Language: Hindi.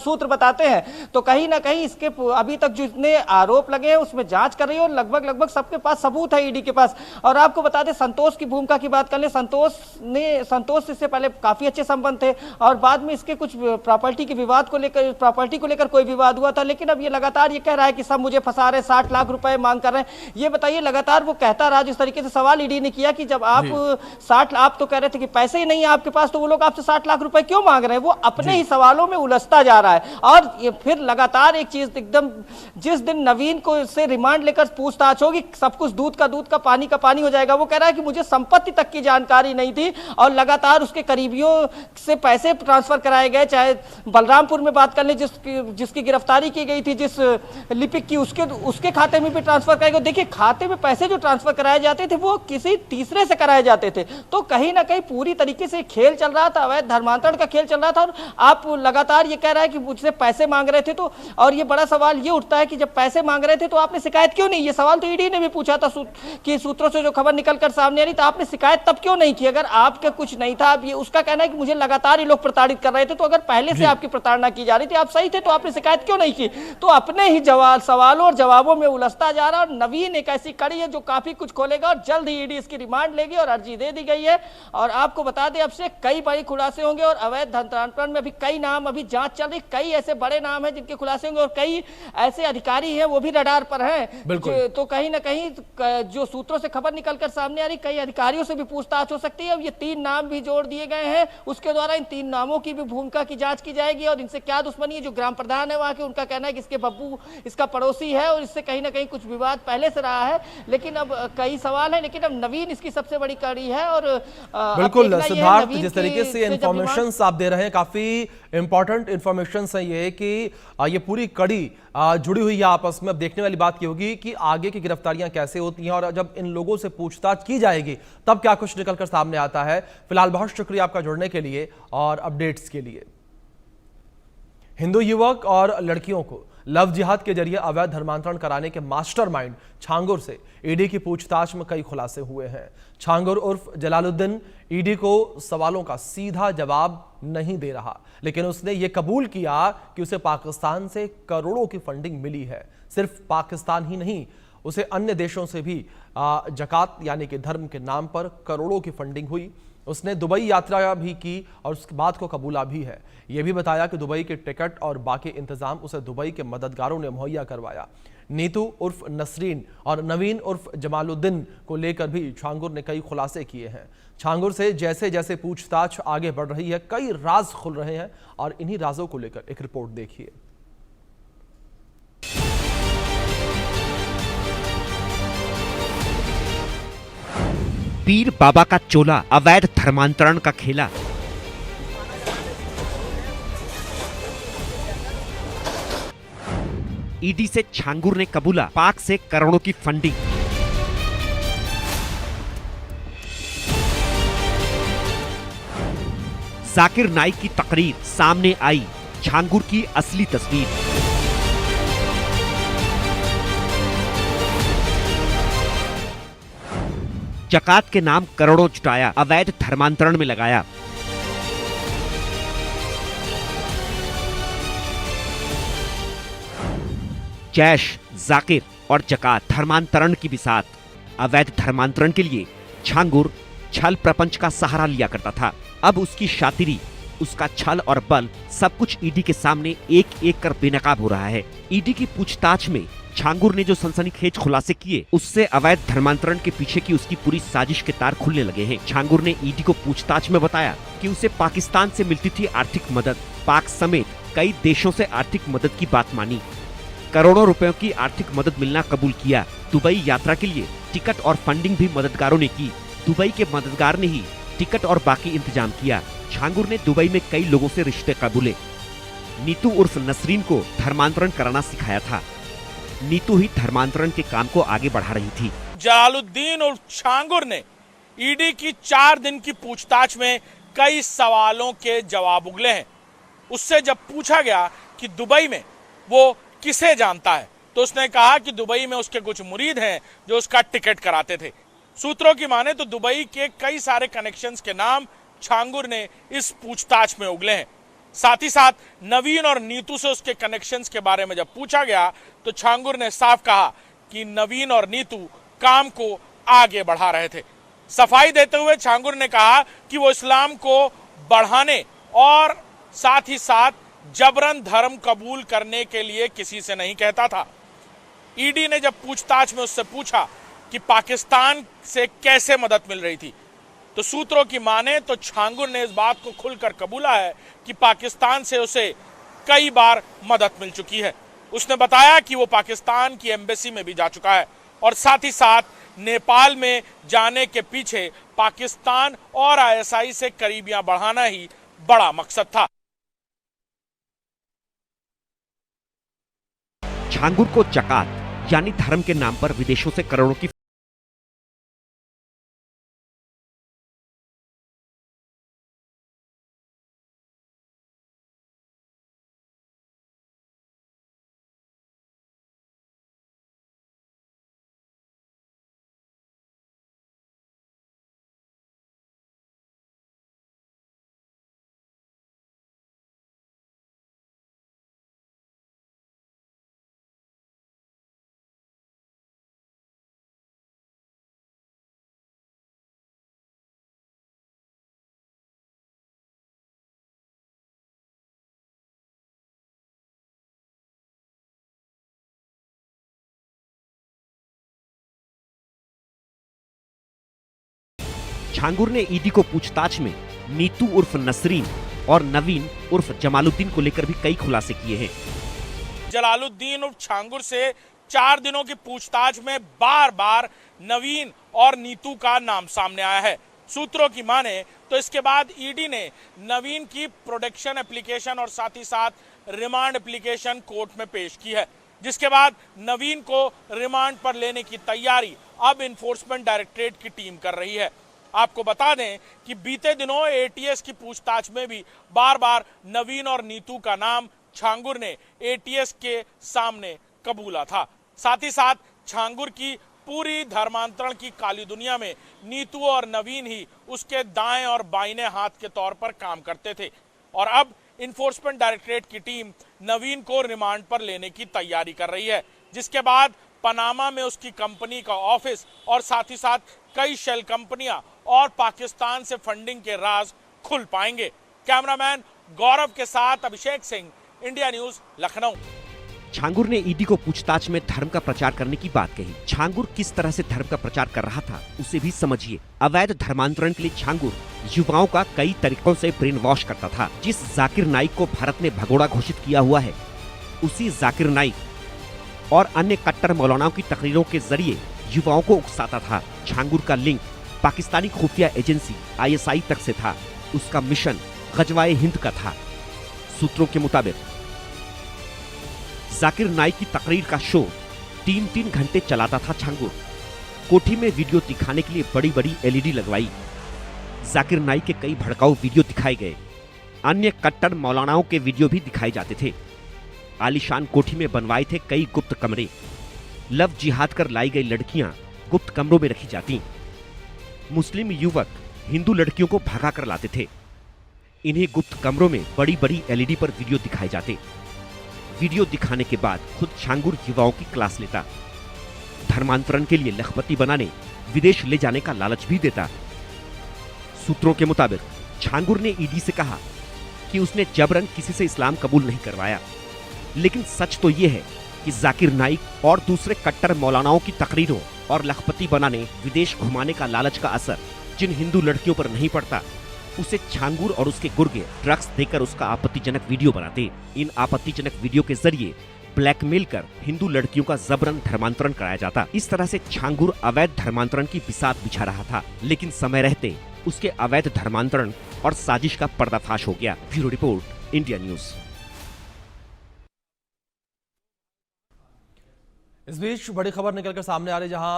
सूत्र बताते हैं। तो कहीं ना कहीं इसके अभी तक जितने आरोप लगे हैं उसमें जांच कर रही है और लगभग सबके पास सबूत है ईडी के पास। और आपको बता दें, संतोष की भूमिका की बात कर ले, संतोष इससे पहले काफी अच्छे संबंध थे और बाद में इसके कुछ प्रॉपर्टी को लेकर कोई विवाद हुआ था। लेकिन अब ये लगातार ये कह रहा है कि सब मुझे फंसा रहे, 60 लाख रुपए मांग कर रहे हैं। ये बताइए, लगातार वो कहता रहा, जिस तरीके से सवाल ईडी ने किया कि जब आप तो कह रहे थे कि पैसे ही नहीं है आपके पास, तो वो लोग आपसे 60 लाख रुपए क्यों मांग रहे हैं? वो अपने ही सवालों में उलझता जा रहा है। और ये फिर लगातार एक चीज एकदम, जिस दिन नवीन को से रिमांड लेकर पूछताछ होगी, सब कुछ दूध का पानी का पानी हो जाएगा। वो कह रहा है कि मुझे संपत्ति तक की जानकारी नहीं थी और लगातार उसके करीबियों से पैसे ट्रांसफर कराए गए। चाहे बलरामपुर में बात कर ले, जिसकी गिरफ्तारी की गई थी, जिस लिपिक की, उसके खाते में भी ट्रांसफर कराए गए। देखिए, खाते में पैसे जो ट्रांसफर कराए जाते थे वो किसी तीसरे से कराए जाते थे। तो कहीं ना कहीं पूरी तरीके से खेल चल रहा था, अवैध धर्मांतरण का खेल चल रहा था। और आप लगातार ये कह रहा है कि मुझसे पैसे मांग रहे थे। तो और ये बड़ा सवाल ये उठता है कि जब पैसे मांग रहे थे तो आपने शिकायत क्यों नहीं? ये सवाल तो ईडी ने भी पूछा था कि सूत्रों से जो खबर निकलकर सामने आ रही, तो आपने शिकायत तब क्यों नहीं की? अगर आपका कुछ नहीं था, अब ये उसका कहना है कि मुझे लगातार ये लोग प्रताड़ित कर रहे थे। तो अगर पहले से आपकी प्रताड़ना की जा रही थी, आप सही थे, तो आपने शिकायत क्यों नहीं की? तो अपने ही सवालों और जवाबों में उलझता जा रहा है। और नवीन एक ऐसी कड़ी है जो काफी कुछ खोलेगा और जल्द ही ईडी इसकी रिमांड लेगी और अर्जी दे दी गई है। और आपको बता दें, अब से कई बड़े खुलासे होंगे और अवैध धर्मांतरण में भी कई नाम अभी जांच चल रही, कई ऐसे बड़े नाम हैं जिनके खुलासे होंगे और कई ऐसे अधिकारी हैं वो भी रडार पर हैं। तो कहीं ना कहीं जो सूत्रों से खबर निकलकर सामने आ रही, कई अधिकारियों से भी पूछताछ हो सकती है। अब ये 3 नाम भी जोड़ दिए गए हैं, उसके द्वारा इन 3 नामों की भी भूमिका की जांच की जाएगी और इनसे क्या दुश्मनी है। जो ग्राम प्रधान है वहां के, उनका कहना है कि इसके बब्बू इसका पड़ोसी है और इससे कहीं ना कहीं कुछ विवाद पहले से रहा है। लेकिन अब कई सवाल है, लेकिन अब नवीन इसकी सबसे बड़ी कड़ी है। और बिल्कुल सिद्धार्थ, जिस तरीके से इंफॉर्मेशन आप दे रहे हैं, काफी इंपॉर्टेंट इंफॉर्मेशन है ये कि ये पूरी कड़ी जुड़ी हुई है आपस में। अब देखने वाली बात ये होगी कि आगे की गिरफ्तारियां कैसे होती हैं और जब इन लोगों से पूछताछ की जाएगी तब क्या कुछ निकलकर सामने आता है। फिलहाल बहुत शुक्रिया आपका जुड़ने के लिए और अपडेट्स के लिए। हिंदू युवक और लड़कियों को लव जिहाद के जरिए अवैध धर्मांतरण कराने के मास्टरमाइंड छांगुर से ईडी की पूछताछ में कई खुलासे हुए हैं। छांगुर उर्फ जलालुद्दीन ईडी को सवालों का सीधा जवाब नहीं दे रहा, लेकिन उसने ये कबूल किया कि उसे पाकिस्तान से करोड़ों की फंडिंग मिली है। सिर्फ पाकिस्तान ही नहीं, उसे अन्य देशों से भी जकात यानी कि धर्म के नाम पर करोड़ों की फंडिंग हुई। उसने दुबई यात्रा भी की और उसके बाद को कबूला भी है। यह भी बताया कि दुबई के टिकट और बाकी इंतजाम उसे दुबई के मददगारों ने मुहैया करवाया। नीतू उर्फ नसरीन और नवीन उर्फ जमालुद्दीन को लेकर भी छांगुर ने कई खुलासे किए हैं। छांगुर से जैसे जैसे पूछताछ आगे बढ़ रही है, कई राज खुल रहे हैं और इन्हीं राजों को लेकर एक रिपोर्ट देखिए। पीर बाबा का चोला, अवैध धर्मांतरण का खेला। ईडी से छांगुर ने कबूला, पाक से करोड़ों की फंडिंग। जाकिर नाइक की तकरीर, सामने आई छांगुर की असली तस्वीर। जकात के नाम करोड़ों जुटाया, अवैध धर्मांतरण में लगाया। जैश, जाकिर और जकात धर्मांतरण की बिसात। अवैध धर्मांतरण के लिए छांगुर छल प्रपंच का सहारा लिया करता था। अब उसकी शातिरी, उसका छल और बल सब कुछ ईडी के सामने एक एक कर बेनकाब हो रहा है। ईडी की पूछताछ में छांगुर ने जो सनसनीखेज खुलासे किए, उससे अवैध धर्मांतरण के पीछे की उसकी पूरी साजिश के तार खुलने लगे हैं। छांगुर ने ईडी को पूछताछ में बताया कि उसे पाकिस्तान से मिलती थी आर्थिक मदद। पाक समेत कई देशों से आर्थिक मदद की बात मानी, करोड़ों रुपयों की आर्थिक मदद मिलना कबूल किया। दुबई यात्रा के लिए टिकट और फंडिंग भी मददगारों ने की। दुबई के मददगार ने ही टिकट और बाकी इंतजाम किया। छांगुर ने दुबई में कई लोगों से रिश्ते कबूले। नीतू उर्फ नसरीन को धर्मांतरण कराना सिखाया था। नीतू ही धर्मांतरण के काम को आगे बढ़ा रही थी। जलालुद्दीन उर्फ छांगुर ने ईडी की 4 दिन की पूछताछ में कई सवालों के जवाब उगले हैं। उससे जब पूछा गया कि दुबई में वो किसे जानता है, तो उसने कहा कि दुबई में उसके कुछ मुरीद हैं जो उसका टिकट कराते थे। सूत्रों की माने तो दुबई के कई सारे कनेक्शंस के नाम छांगुर ने इस पूछताछ में उगले हैं। साथ ही साथ नवीन और नीतू से उसके कनेक्शंस के बारे में जब पूछा गया तो छांगुर ने साफ कहा कि नवीन और नीतू काम को आगे बढ़ा रहे थे। सफाई देते हुए छांगुर ने कहा कि वो इस्लाम को बढ़ाने और साथ ही साथ जबरन धर्म कबूल करने के लिए किसी से नहीं कहता था। ईडी ने जब पूछताछ में उससे पूछा कि पाकिस्तान से कैसे मदद मिल रही थी, तो सूत्रों की माने तो छांगुर ने इस बात को खुलकर कबूला है कि पाकिस्तान से उसे कई बार मदद मिल चुकी है। उसने बताया कि वो पाकिस्तान की एम्बेसी में भी जा चुका है और साथ ही साथ नेपाल में जाने के पीछे पाकिस्तान और आईएसआई से करीबियां बढ़ाना ही बड़ा मकसद था। छांगुर को जकात यानी धर्म के नाम पर विदेशों से करोड़ों की छांगुर ने ईडी को पूछताछ में नीतू उर्फ नसरीन और नवीन उर्फ जमालुद्दीन को लेकर भी कई खुलासे किए हैं। जलालुद्दीन उर्फ छांगुर से 4 दिनों की पूछताछ में बार बार नवीन और नीतू का नाम सामने आया है। सूत्रों की माने तो इसके बाद ईडी ने नवीन की प्रोटेक्शन एप्लीकेशन और साथ ही साथ रिमांड एप्लीकेशन कोर्ट में पेश की है, जिसके बाद नवीन को रिमांड पर लेने की तैयारी अब इन्फोर्समेंट डायरेक्टरेट की टीम कर रही है। आपको बता दें कि बीते दिनों एटीएस की पूछताछ में भी बार बार नवीन और नीतू का नाम छांगुर ने एटीएस के सामने कबूला था। साथ ही साथ छांगुर की पूरी धर्मांतरण की काली दुनिया में नीतू और नवीन ही उसके दाएं और बाइने हाथ के तौर पर काम करते थे और अब इन्फोर्समेंट डायरेक्टरेट की टीम नवीन को रिमांड पर लेने की तैयारी कर रही है, जिसके बाद पनामा में उसकी कंपनी का ऑफिस और साथ ही साथ कई शेल कंपनियां और पाकिस्तान से फंडिंग के राज खुल पाएंगे। कैमरामैन गौरव के साथ अभिषेक सिंह, इंडिया न्यूज, लखनऊ। छांगुर ने ईडी को पूछताछ में धर्म का प्रचार करने की बात कही। छांगुर किस तरह से धर्म का प्रचार कर रहा था उसे भी समझिए। अवैध धर्मांतरण के लिए छांगुर युवाओं का कई तरीकों से ब्रेन वॉश करता था। जिस जाकिर नाइक को भारत ने भगोड़ा घोषित किया हुआ है, उसी जाकिर नाइक और अन्य कट्टर मौलानाओं की तकरीरों के जरिए युवाओं को उकसाता था। छांगुर का लिंक पाकिस्तानी खुफिया एजेंसी आईएसआई तक से था। उसका मिशन गजवाए हिंद का था। सूत्रों के मुताबिक जाकिर नाइक की तकरीर का शो 3-3 घंटे चलाता था छांगुर। कोठी में वीडियो दिखाने के लिए बड़ी बड़ी एलईडी लगवाई। जाकिर नाइक के कई भड़काऊ वीडियो दिखाए गए। अन्य कट्टर मौलानाओं के वीडियो भी दिखाए जाते थे। आलीशान कोठी में बनवाए थे कई गुप्त कमरे। लव जिहाद कर लाई गई लड़कियां गुप्त कमरों में रखी जाती। मुस्लिम युवक हिंदू लड़कियों को भगा कर लाते थे। इन्हीं गुप्त कमरों में बड़ी बड़ी एलईडी पर वीडियो दिखाए जाते। वीडियो दिखाने के बाद खुद छांगुर युवाओं की क्लास लेता। धर्मांतरण के लिए लखपति बनाने विदेश ले जाने का लालच भी देता। सूत्रों के मुताबिक छांगुर ने ईडी से कहा कि उसने जबरन किसी से इस्लाम कबूल नहीं करवाया, लेकिन सच तो यह है कि जाकिर नाइक और दूसरे कट्टर मौलानाओं की तकरीरों और लखपति बनाने विदेश घुमाने का लालच का असर जिन हिंदू लड़कियों पर नहीं पड़ता, उसे छांगुर और उसके गुर्गे ड्रग्स देकर उसका आपत्तिजनक वीडियो बनाते। इन आपत्तिजनक वीडियो के जरिए ब्लैकमेल कर हिंदू लड़कियों का जबरन धर्मांतरण कराया जाता। इस तरह से छांगुर अवैध धर्मांतरण की बिसात बिछा रहा था, लेकिन समय रहते उसके अवैध धर्मांतरण और साजिश का पर्दाफाश हो गया। Bureau report, India news. इस बीच बड़ी खबर निकलकर सामने आ रही, जहां